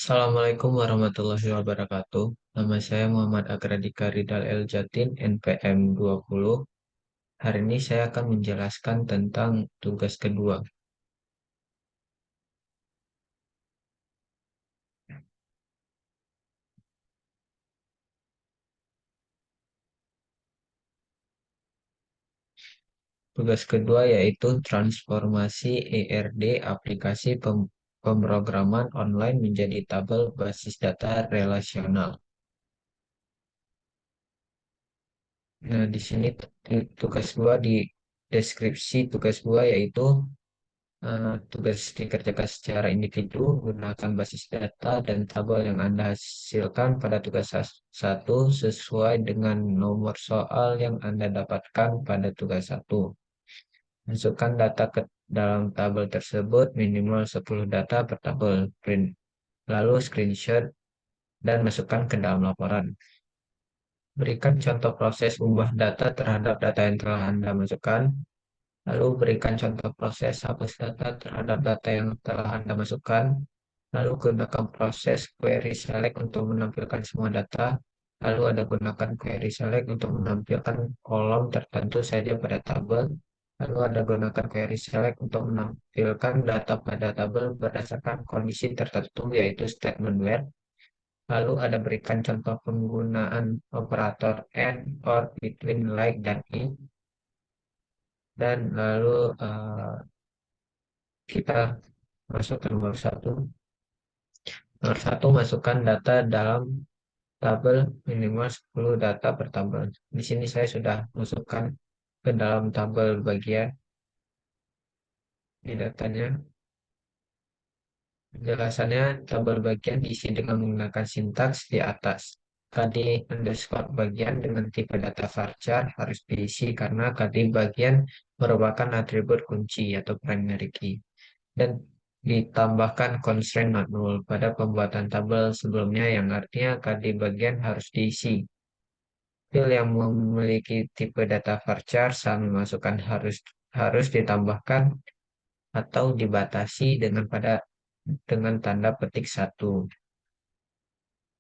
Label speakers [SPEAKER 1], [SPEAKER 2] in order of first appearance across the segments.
[SPEAKER 1] Assalamualaikum warahmatullahi wabarakatuh. Nama saya Muhammad Agradika Ridal El Jatin, NPM 20. Hari ini saya akan menjelaskan tentang tugas kedua. Tugas kedua yaitu transformasi ERD aplikasi pemrograman online menjadi tabel basis data relasional. Nah, di sini tugas dua di deskripsi tugas dua yaitu tugas dikerjakan secara individu, gunakan basis data dan tabel yang Anda hasilkan pada tugas satu sesuai dengan nomor soal yang Anda dapatkan pada tugas satu. Masukkan data ke dalam tabel tersebut minimal 10 data per tabel. Print. Lalu screenshot dan masukkan ke dalam laporan. Berikan contoh proses ubah data terhadap data yang telah Anda masukkan. Lalu berikan contoh proses hapus data terhadap data yang telah Anda masukkan. Lalu gunakan proses query select untuk menampilkan semua data. Lalu ada gunakan query select untuk menampilkan kolom tertentu saja pada tabel. Lalu ada gunakan query select untuk menampilkan data pada tabel berdasarkan kondisi tertentu yaitu statement where. Lalu ada berikan contoh penggunaan operator and, or, between, like, dan if. Dan lalu kita masuk ke nomor satu. Nomor satu, masukkan data dalam tabel minimal 10 data per tabel. Di sini saya sudah masukkan ke dalam tabel bagian di datanya. Penjelasannya, tabel bagian diisi dengan menggunakan sintaks di atas. KD underscore bagian dengan tipe data varchar harus diisi karena KD bagian merupakan atribut kunci atau primary key. Dan ditambahkan constraint not null pada pembuatan tabel sebelumnya yang artinya KD bagian harus diisi. Field yang memiliki tipe data varchar saat memasukkan harus ditambahkan atau dibatasi dengan tanda petik satu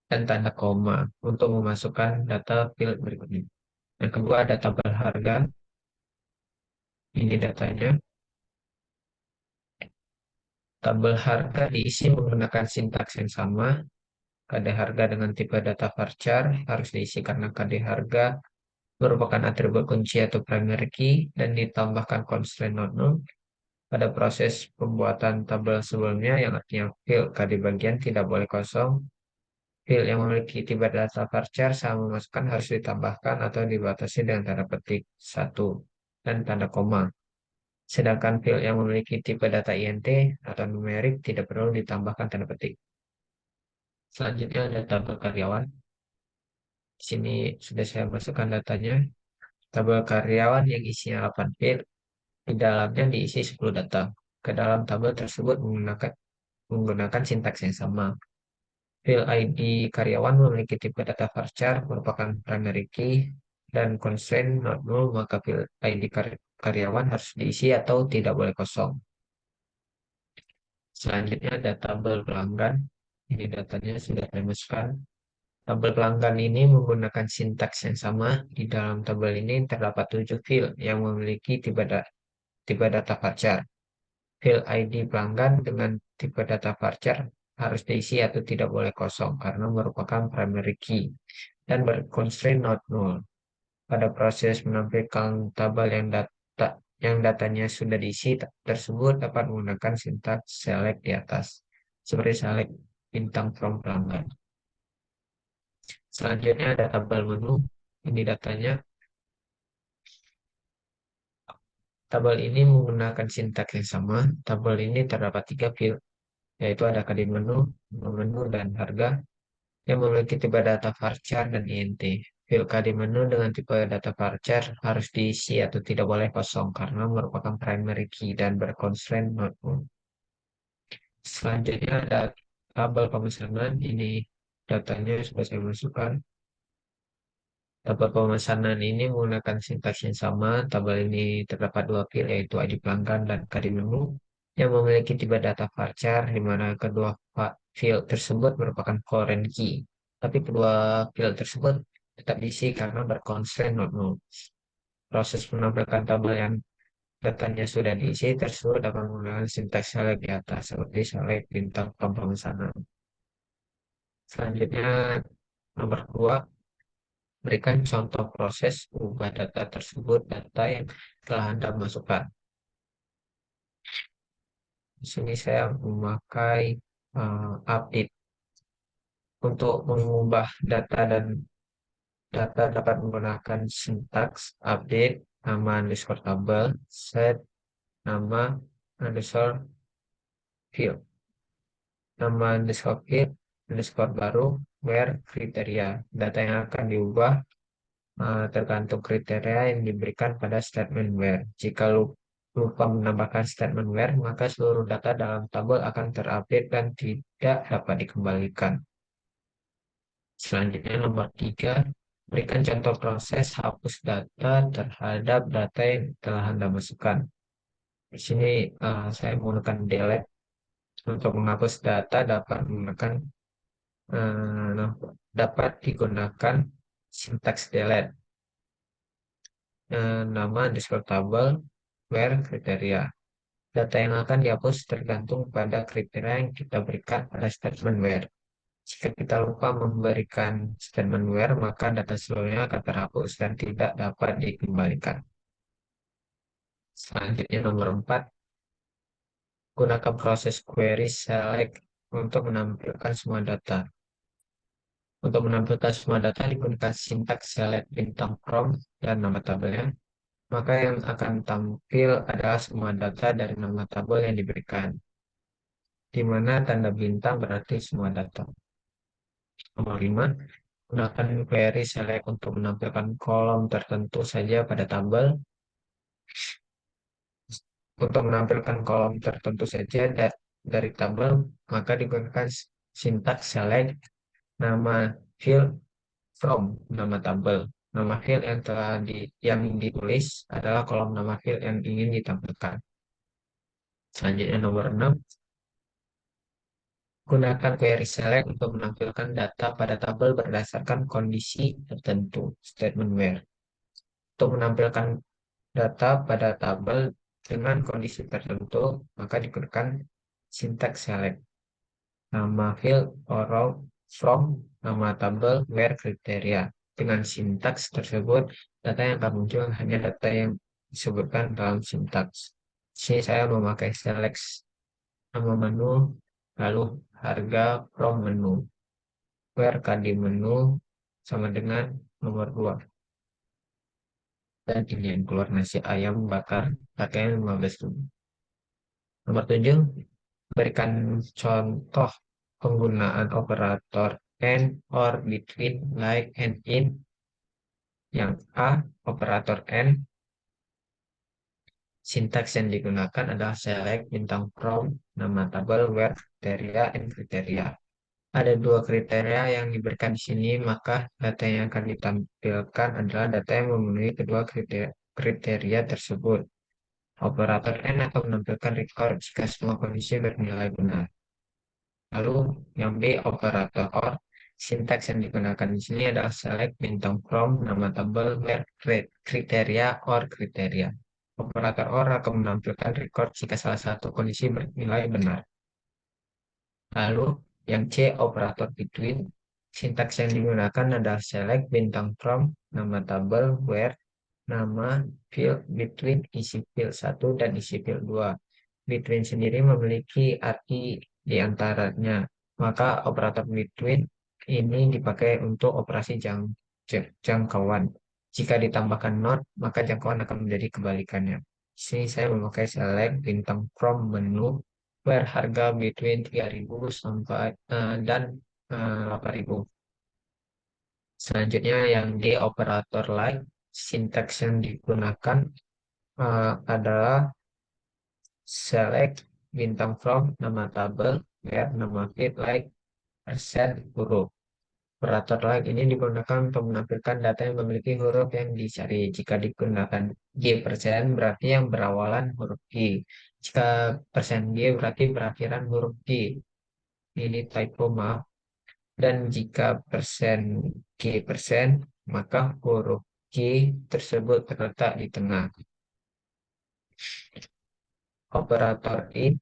[SPEAKER 1] dan tanda koma untuk memasukkan data field berikutnya. Yang kedua ada tabel harga. Ini datanya. Tabel harga diisi menggunakan sintaks yang sama. KD harga dengan tipe data varchar harus diisi karena KD harga merupakan atribut kunci atau primary key dan ditambahkan constraint not null pada proses pembuatan tabel sebelumnya yang artinya field KD bagian tidak boleh kosong. Field yang memiliki tipe data varchar sama memasukkan harus ditambahkan atau dibatasi dengan tanda petik satu dan tanda koma. Sedangkan field yang memiliki tipe data INT atau numerik tidak perlu ditambahkan tanda petik. Selanjutnya ada tabel karyawan. Di sini sudah saya masukkan datanya. Tabel karyawan yang isinya 8 field, di dalamnya diisi 10 data. Ke dalam tabel tersebut menggunakan sintaks yang sama. Field ID karyawan memiliki tipe data varchar merupakan primary key dan constraint not null, maka field ID karyawan harus diisi atau tidak boleh kosong. Selanjutnya ada tabel pelanggan. Ini datanya sudah saya masukkan. Tabel pelanggan ini menggunakan sintaks yang sama. Di dalam tabel ini terdapat 7 field yang memiliki tipe data varchar. Field ID pelanggan dengan tipe data varchar harus diisi atau tidak boleh kosong karena merupakan primary key dan berconstraint not null. Pada proses menampilkan tabel yang datanya sudah diisi tersebut dapat menggunakan sintaks select di atas, seperti select bintang from pelanggan. Selanjutnya ada tabel menu. Ini datanya. Tabel ini menggunakan sintaks yang sama. Tabel ini terdapat 3 field, yaitu ada kode menu, dan harga yang memiliki tipe data varchar dan INT. Field KD menu dengan tipe data varchar harus diisi atau tidak boleh kosong karena merupakan primary key dan berconstraint not null. Selanjutnya ada tabel pemesanan. Ini datanya sudah saya masukkan. Tabel pemesanan ini menggunakan sintaks yang sama. Tabel ini terdapat 2 field yaitu ID pelanggan dan KD menu. yang memiliki tipe data varchar, di mana kedua field tersebut merupakan foreign key. Tapi kedua field tersebut tetap diisi karena berconstraint not null. Proses menampilkan tabel yang datanya sudah diisi tersebut dapat menggunakan sintaks select di atas, seperti select bintang pemesanan. Selanjutnya, nomor 2, berikan contoh proses ubah data tersebut, data yang telah Anda masukkan. Di sini saya memakai update. Untuk mengubah data dan data dapat menggunakan sintaks update, nama underscore tabel, set, nama underscore field. Nama underscore field, underscore baru, where kriteria. Data yang akan diubah tergantung kriteria yang diberikan pada statement where. Jika lupa menambahkan statement where, maka seluruh data dalam tabel akan terupdate dan tidak dapat dikembalikan. Selanjutnya nomor 3, berikan contoh proses hapus data terhadap data yang telah Anda masukkan. Di sini saya menggunakan delete. Untuk menghapus data eh, dapat digunakan sintaks delete. Nama underscore tabel, where kriteria. Data yang akan dihapus tergantung pada kriteria yang kita berikan pada statement where. Jika kita lupa memberikan statement where, maka data seluruhnya akan terhapus dan tidak dapat dikembalikan. Selanjutnya nomor 4, gunakan proses query select untuk menampilkan semua data. Untuk menampilkan semua data digunakan sintaks select bintang from dan nama tabelnya. Maka yang akan tampil adalah semua data dari nama tabel yang diberikan, di mana tanda bintang berarti semua data. Nomor 5, gunakan query select untuk menampilkan kolom tertentu saja pada tabel. Untuk menampilkan kolom tertentu saja dari tabel, maka digunakan sintaks select nama field from nama tabel. Nama field yang ditulis adalah kolom nama field yang ingin ditampilkan. Selanjutnya nomor 6, gunakan query select untuk menampilkan data pada tabel berdasarkan kondisi tertentu, statement where. Untuk menampilkan data pada tabel dengan kondisi tertentu, maka digunakan syntax select. Nama field or row from nama tabel where kriteria. Dengan sintaks tersebut, data yang akan muncul hanya data yang disebutkan dalam sintaks. Sini saya memakai select nama menu, lalu harga from menu. Where kadi menu sama dengan nomor 2. Dan ini yang keluar nasi ayam bakar harganya 15.000. Nomor 7, berikan contoh penggunaan operator and or between like and in. Yang A, operator and, sintaks yang digunakan adalah select bintang from nama tabel where kriteria and kriteria. Ada 2 kriteria yang diberikan di sini, maka data yang akan ditampilkan adalah data yang memenuhi kedua kriteria tersebut. Operator N akan menampilkan record jika semua kondisi bernilai benar. Lalu yang B, operator OR. Sintaks yang digunakan di sini adalah select bintang from nama tabel where kriteria or kriteria. Operator OR akan menampilkan record jika salah satu kondisi bernilai benar. Lalu yang C, operator between. Sintaks yang digunakan adalah select bintang from nama tabel where nama field between isi field 1 dan isi field 2. Between sendiri memiliki arti di antaranya. Maka operator between ini dipakai untuk operasi jangkauan. Jika ditambahkan not, maka jangkauan akan menjadi kebalikannya. Di sini saya memakai select bintang from menu where harga between 3.000 sampai dan 8.000. Selanjutnya yang di operator like, sintaks yang digunakan adalah select bintang from nama tabel where nama field like persen huruf. Operator like ini digunakan untuk menampilkan data yang memiliki huruf yang dicari. Jika digunakan G% berarti yang berawalan huruf G. Jika persen G berarti berakhiran huruf G. Ini typo maaf. Dan jika persen G%, maka huruf G tersebut terletak di tengah. Operator in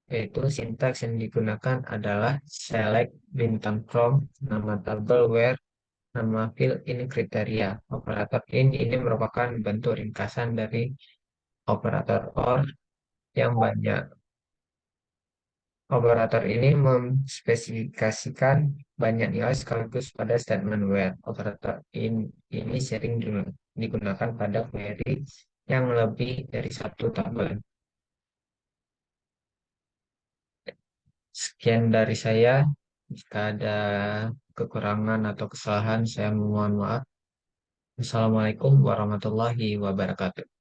[SPEAKER 1] yaitu sintaks yang digunakan adalah select bintang from nama tabel where nama fill in kriteria. Operator in ini merupakan bentuk ringkasan dari operator or yang banyak. Operator ini memspesifikasikan banyak nilai sekaligus pada statement where. Operator in ini sering digunakan pada query yang lebih dari satu tabel. Sekian dari saya. Jika ada kekurangan atau kesalahan, saya mohon maaf. Assalamualaikum warahmatullahi wabarakatuh.